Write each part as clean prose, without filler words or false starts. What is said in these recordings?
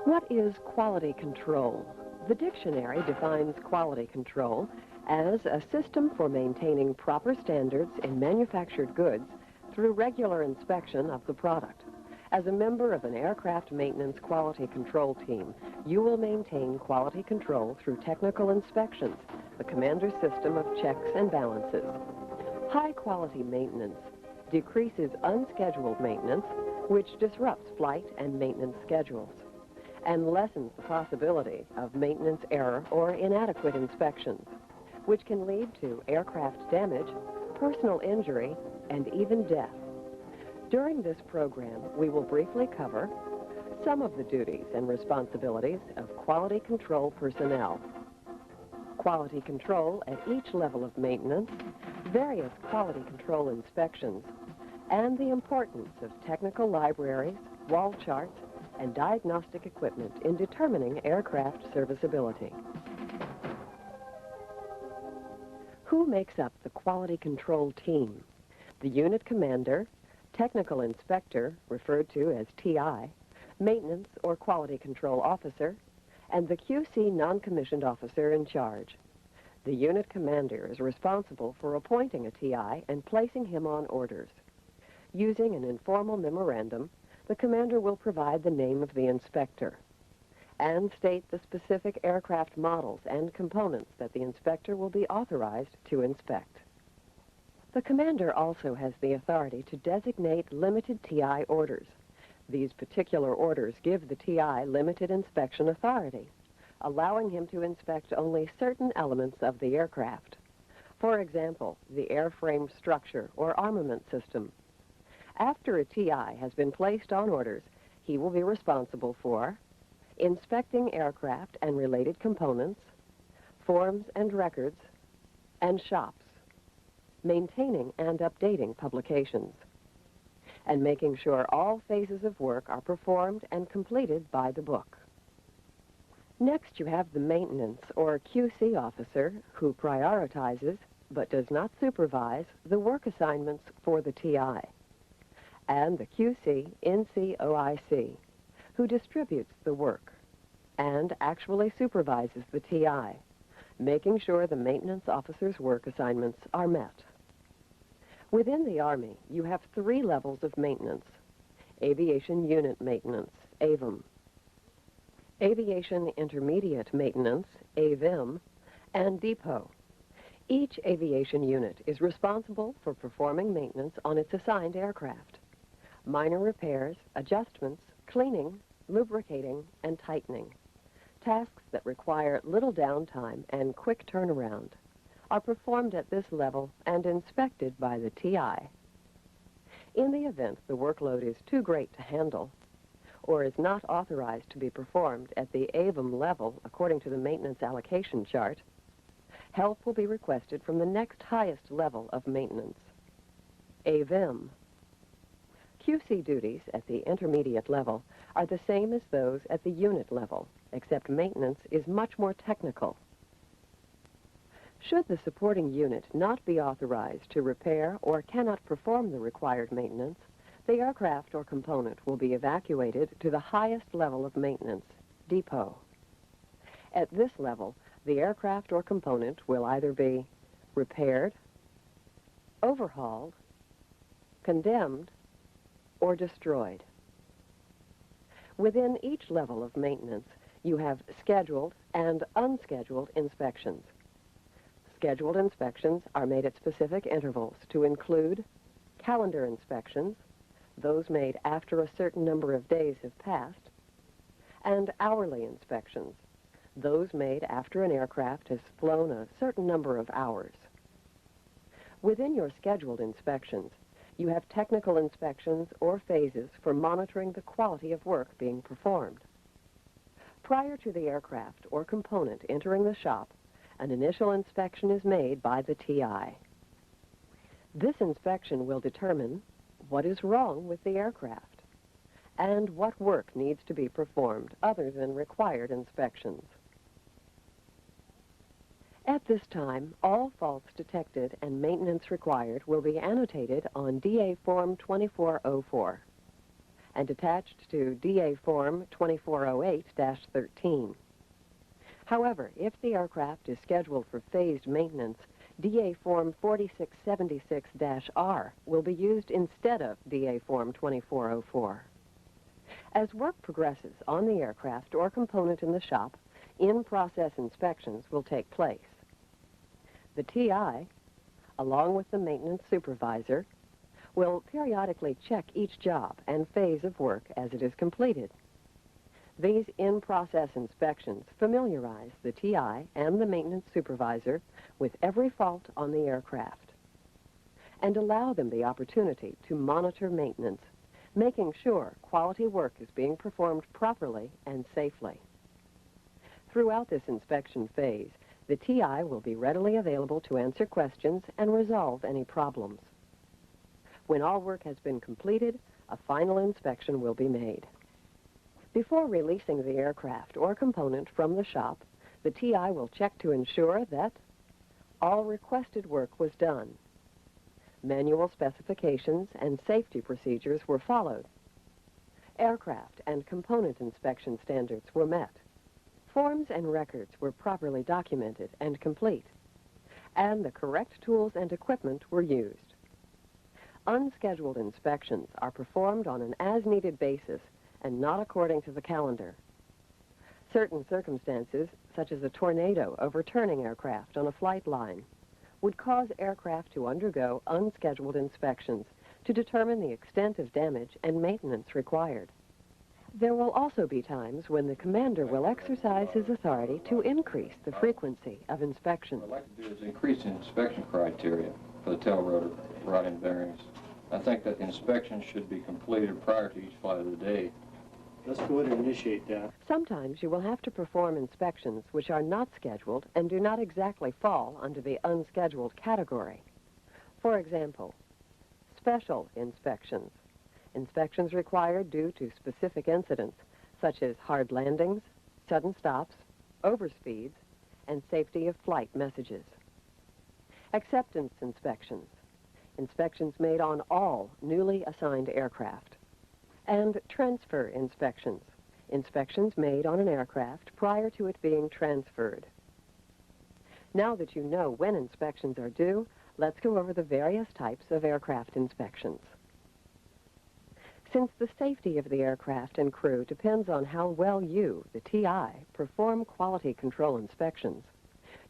What is quality control? The dictionary defines quality control as a system for maintaining proper standards in manufactured goods through regular inspection of the product. As a member of an aircraft maintenance quality control team, you will maintain quality control through technical inspections, the commander's system of checks and balances. High-quality maintenance decreases unscheduled maintenance, which disrupts flight and maintenance schedules, and lessens the possibility of maintenance error or inadequate inspections, which can lead to aircraft damage, personal injury, and even death. During this program, we will briefly cover some of the duties and responsibilities of quality control personnel, quality control at each level of maintenance, various quality control inspections, and the importance of technical libraries, wall charts, and diagnostic equipment in determining aircraft serviceability. Who makes up the quality control team? The unit commander, technical inspector, referred to as TI, maintenance or quality control officer, and the QC non-commissioned officer in charge. The unit commander is responsible for appointing a TI and placing him on orders. Using an informal memorandum, the commander will provide the name of the inspector and state the specific aircraft models and components that the inspector will be authorized to inspect. The commander also has the authority to designate limited TI orders. These particular orders give the TI limited inspection authority, allowing him to inspect only certain elements of the aircraft. For example, the airframe structure or armament system. After a TI has been placed on orders, he will be responsible for inspecting aircraft and related components, forms and records, and shops, maintaining and updating publications, and making sure all phases of work are performed and completed by the book. Next, you have the maintenance or QC officer who prioritizes but does not supervise the work assignments for the TI, and the QC NCOIC who distributes the work and actually supervises the TI, making sure the maintenance officer's work assignments are met. Within the Army, you have 3 levels of maintenance: Aviation Unit Maintenance, AVM, Aviation Intermediate Maintenance, AVIM, and Depot. Each aviation unit is responsible for performing maintenance on its assigned aircraft: minor repairs, adjustments, cleaning, lubricating, and tightening. Tasks that require little downtime and quick turnaround are performed at this level and inspected by the TI. In the event the workload is too great to handle or is not authorized to be performed at the AVM level according to the maintenance allocation chart, help will be requested from the next highest level of maintenance, AVIM. QC duties at the intermediate level are the same as those at the unit level, except maintenance is much more technical. Should the supporting unit not be authorized to repair or cannot perform the required maintenance, the aircraft or component will be evacuated to the highest level of maintenance, Depot. At this level, the aircraft or component will either be repaired, overhauled, condemned, or destroyed. Within each level of maintenance, you have scheduled and unscheduled inspections. Scheduled inspections are made at specific intervals to include calendar inspections, those made after a certain number of days have passed, and hourly inspections, those made after an aircraft has flown a certain number of hours. Within your scheduled inspections, you have technical inspections or phases for monitoring the quality of work being performed. Prior to the aircraft or component entering the shop, an initial inspection is made by the TI. This inspection will determine what is wrong with the aircraft and what work needs to be performed other than required inspections. At this time, all faults detected and maintenance required will be annotated on DA Form 2404. and attached to DA Form 2408-13. However, if the aircraft is scheduled for phased maintenance, DA Form 4676-R will be used instead of DA Form 2404. As work progresses on the aircraft or component in the shop, in-process inspections will take place. The TI, along with the maintenance supervisor, will periodically check each job and phase of work as it is completed. These in-process inspections familiarize the TI and the maintenance supervisor with every fault on the aircraft and allow them the opportunity to monitor maintenance, making sure quality work is being performed properly and safely. Throughout this inspection phase, the TI will be readily available to answer questions and resolve any problems. When all work has been completed, a final inspection will be made. Before releasing the aircraft or component from the shop, the TI will check to ensure that all requested work was done. Manual specifications and safety procedures were followed. Aircraft and component inspection standards were met. Forms and records were properly documented and complete, and the correct tools and equipment were used. Unscheduled inspections are performed on an as-needed basis and not according to the calendar. Certain circumstances, such as a tornado overturning aircraft on a flight line, would cause aircraft to undergo unscheduled inspections to determine the extent of damage and maintenance required. There will also be times when the commander will exercise his authority to increase the frequency of inspections. What I'd like to do is increase the inspection criteria for the tail rotor rod end bearings. I think that the inspection should be completed prior to each flight of the day. Let's go ahead and initiate that. Sometimes you will have to perform inspections which are not scheduled and do not exactly fall under the unscheduled category. For example, special inspections. Inspections required due to specific incidents, such as hard landings, sudden stops, overspeeds, and safety of flight messages. Acceptance inspections. Inspections made on all newly assigned aircraft. And transfer inspections. Inspections made on an aircraft prior to it being transferred. Now that you know when inspections are due, let's go over the various types of aircraft inspections. Since the safety of the aircraft and crew depends on how well you, the TI, perform quality control inspections,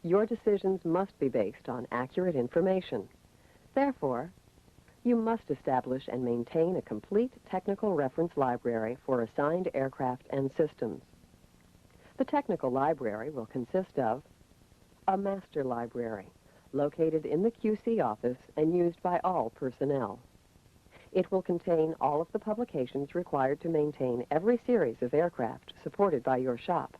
your decisions must be based on accurate information. Therefore, you must establish and maintain a complete technical reference library for assigned aircraft and systems. The technical library will consist of a master library located in the QC office and used by all personnel. It will contain all of the publications required to maintain every series of aircraft supported by your shop.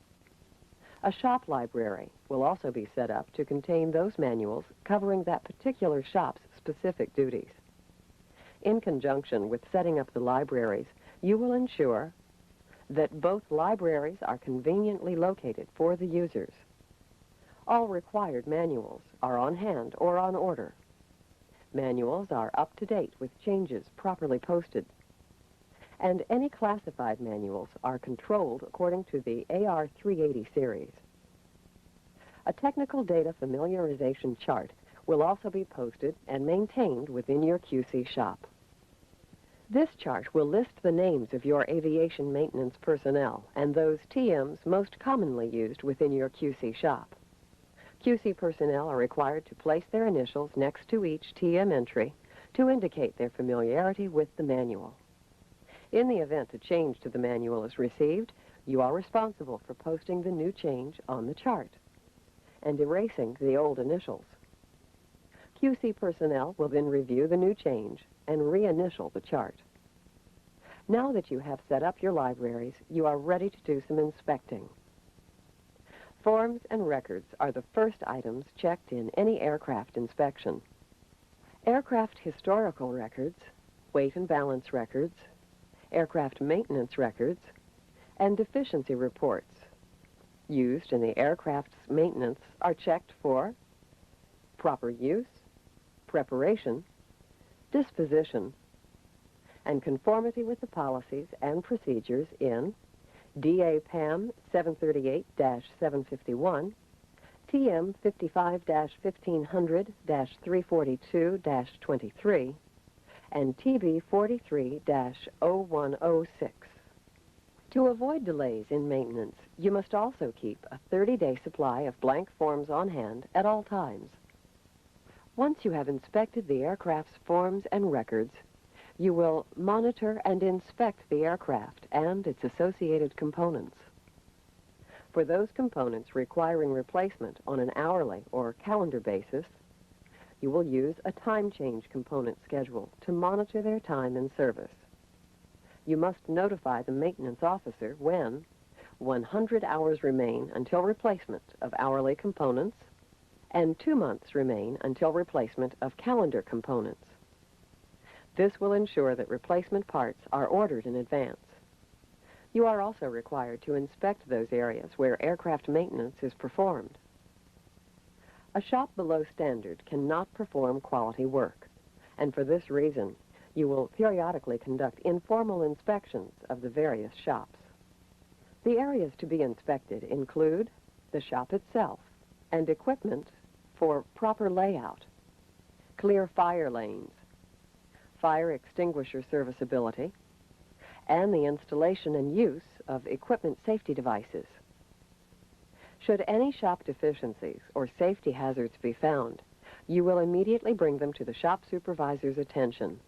A shop library will also be set up to contain those manuals covering that particular shop's specific duties. In conjunction with setting up the libraries, you will ensure that both libraries are conveniently located for the users. All required manuals are on hand or on order. Manuals are up to date with changes properly posted. And any classified manuals are controlled according to the AR380 series. A technical data familiarization chart will also be posted and maintained within your QC shop. This chart will list the names of your aviation maintenance personnel and those TMs most commonly used within your QC shop. QC personnel are required to place their initials next to each TM entry to indicate their familiarity with the manual. In the event a change to the manual is received, you are responsible for posting the new change on the chart and erasing the old initials. QC personnel will then review the new change and reinitial the chart. Now that you have set up your libraries, you are ready to do some inspecting. Forms and records are the first items checked in any aircraft inspection. Aircraft historical records, weight and balance records, aircraft maintenance records, and deficiency reports used in the aircraft's maintenance are checked for proper use, preparation, disposition, and conformity with the policies and procedures in DA PAM 738-751, TM 55-1500-342-23, and TB 43-0106. To avoid delays in maintenance, you must also keep a 30-day supply of blank forms on hand at all times. Once you have inspected the aircraft's forms and records, you will monitor and inspect the aircraft and its associated components. For those components requiring replacement on an hourly or calendar basis, you will use a time change component schedule to monitor their time in service. You must notify the maintenance officer when 100 hours remain until replacement of hourly components and 2 months remain until replacement of calendar components. This will ensure that replacement parts are ordered in advance. You are also required to inspect those areas where aircraft maintenance is performed. A shop below standard cannot perform quality work, and for this reason, you will periodically conduct informal inspections of the various shops. The areas to be inspected include the shop itself and equipment for proper layout, clear fire lanes, fire extinguisher serviceability, and the installation and use of equipment safety devices. Should any shop deficiencies or safety hazards be found, you will immediately bring them to the shop supervisor's attention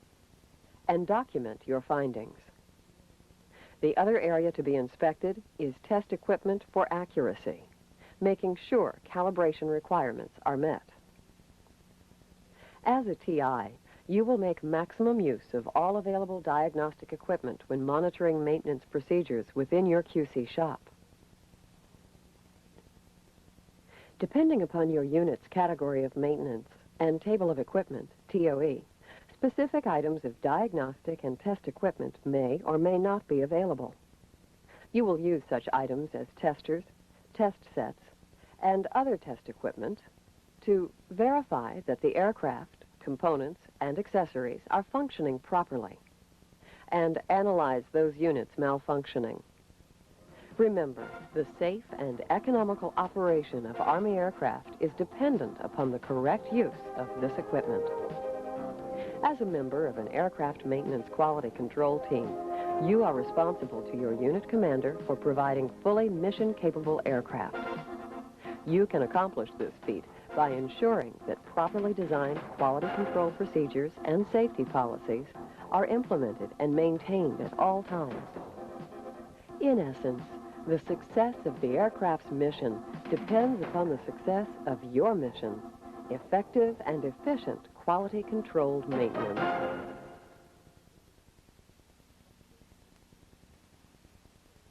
and document your findings. The other area to be inspected is test equipment for accuracy, making sure calibration requirements are met. As a TI, you will make maximum use of all available diagnostic equipment when monitoring maintenance procedures within your QC shop. Depending upon your unit's category of maintenance and table of equipment, TOE, specific items of diagnostic and test equipment may or may not be available. You will use such items as testers, test sets, and other test equipment to verify that the aircraft, components, and accessories are functioning properly, and analyze those units malfunctioning. Remember, the safe and economical operation of Army aircraft is dependent upon the correct use of this equipment. As a member of an aircraft maintenance quality control team, you are responsible to your unit commander for providing fully mission-capable aircraft. You can accomplish this feat by ensuring that properly designed quality control procedures and safety policies are implemented and maintained at all times. In essence, the success of the aircraft's mission depends upon the success of your mission, effective and efficient quality controlled maintenance.